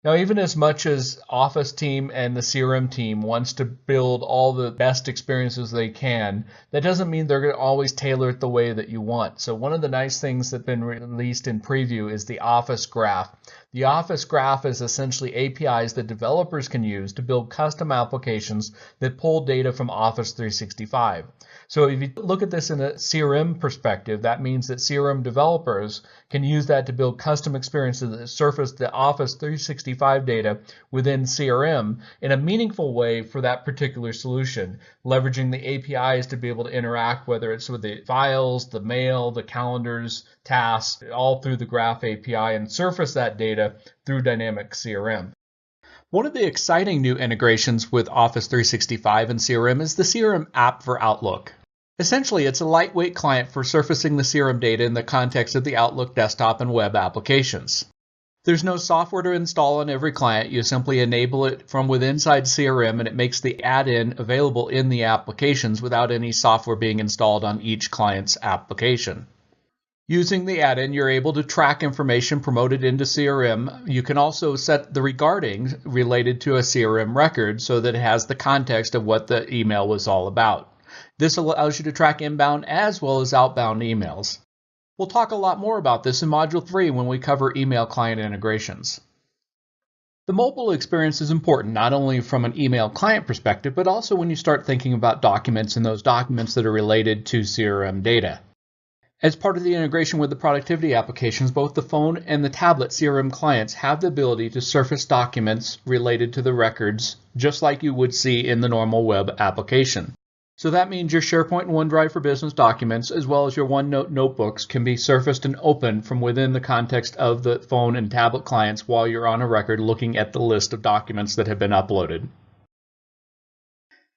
Now, even as much as Office team and the CRM team wants to build all the best experiences they can, that doesn't mean they're going to always tailor it the way that you want. So one of the nice things that's been released in preview is the Office Graph. The Office Graph is essentially APIs that developers can use to build custom applications that pull data from Office 365. So if you look at this in a CRM perspective, that means that CRM developers can use that to build custom experiences that surface the Office 365 data within CRM in a meaningful way for that particular solution, leveraging the APIs to be able to interact, whether it's with the files, the mail, the calendars, tasks, all through the Graph API, and surface that data through dynamic CRM. One of the exciting new integrations with Office 365 and CRM is the CRM App for Outlook. Essentially, it's a lightweight client for surfacing the CRM data in the context of the Outlook desktop and web applications. There's no software to install on every client. You simply enable it from within CRM, and it makes the add-in available in the applications without any software being installed on each client's application. Using the add-in, you're able to track information promoted into CRM. You can also set the regarding related to a CRM record so that it has the context of what the email was all about. This allows you to track inbound as well as outbound emails. We'll talk a lot more about this in Module 3 when we cover email client integrations. The mobile experience is important not only from an email client perspective, but also when you start thinking about documents and those documents that are related to CRM data. As part of the integration with the productivity applications, both the phone and the tablet CRM clients have the ability to surface documents related to the records, just like you would see in the normal web application. So that means your SharePoint and OneDrive for Business documents, as well as your OneNote notebooks, can be surfaced and opened from within the context of the phone and tablet clients while you're on a record looking at the list of documents that have been uploaded.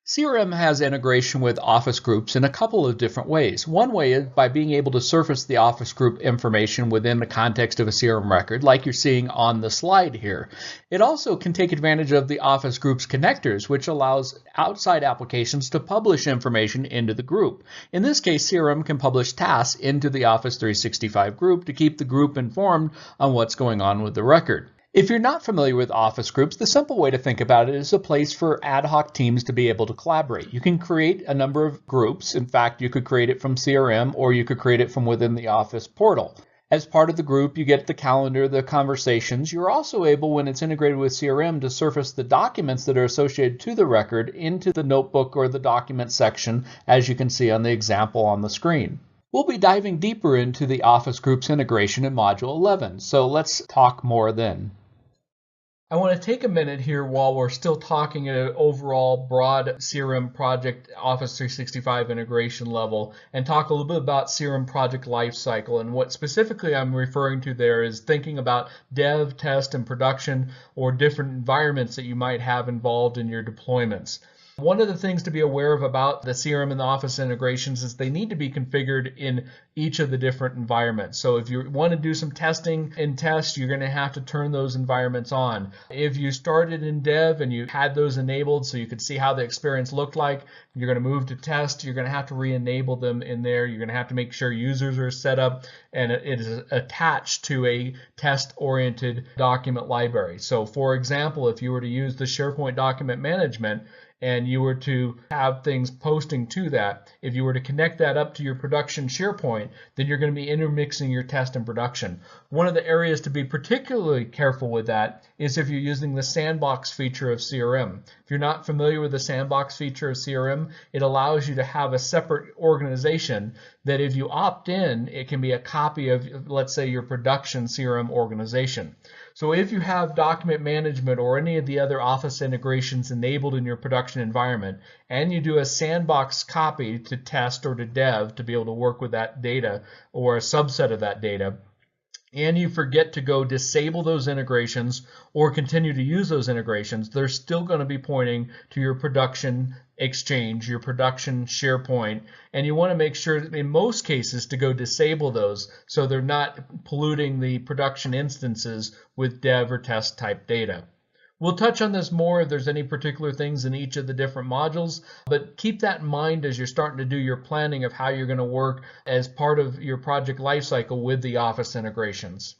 CRM has integration with Office groups in a couple of different ways. One way is by being able to surface the Office group information within the context of a CRM record, like you're seeing on the slide here. It also can take advantage of the Office groups connectors, which allows outside applications to publish information into the group. In this case, CRM can publish tasks into the Office 365 group to keep the group informed on what's going on with the record. If you're not familiar with Office groups, the simple way to think about it is a place for ad hoc teams to be able to collaborate. You can create a number of groups. In fact, you could create it from CRM or you could create it from within the Office portal. As part of the group, you get the calendar, the conversations. You're also able, when it's integrated with CRM, to surface the documents that are associated to the record into the notebook or the document section, as you can see on the example on the screen. We'll be diving deeper into the Office groups integration in Module 11, so let's talk more then. I want to take a minute here while we're still talking at an overall broad CRM project Office 365 integration level and talk a little bit about CRM project lifecycle. And what specifically I'm referring to there is thinking about dev, test, and production, or different environments that you might have involved in your deployments. One of the things to be aware of about the CRM and the Office integrations is they need to be configured in each of the different environments. So if you want to do some testing in test, you're going to have to turn those environments on. If you started in dev and you had those enabled so you could see how the experience looked like, you're going to move to test, you're going to have to re-enable them in there. You're going to have to make sure users are set up and it is attached to a test-oriented document library. So for example, if you were to use the SharePoint document management, and you were to have things posting to that, if you were to connect that up to your production SharePoint, then you're going to be intermixing your test and production. One of the areas to be particularly careful with that is if you're using the sandbox feature of CRM. If you're not familiar with the sandbox feature of CRM, it allows you to have a separate organization that if you opt in, it can be a copy of, let's say, your production CRM organization. So if you have document management or any of the other Office integrations enabled in your production environment, and you do a sandbox copy to test or to dev to be able to work with that data or a subset of that data, and you forget to go disable those integrations or continue to use those integrations, they're still going to be pointing to your production Exchange, your production SharePoint, and you want to make sure in most cases to go disable those so they're not polluting the production instances with dev or test type data. We'll touch on this more if there's any particular things in each of the different modules, but keep that in mind as you're starting to do your planning of how you're going to work as part of your project lifecycle with the Office integrations.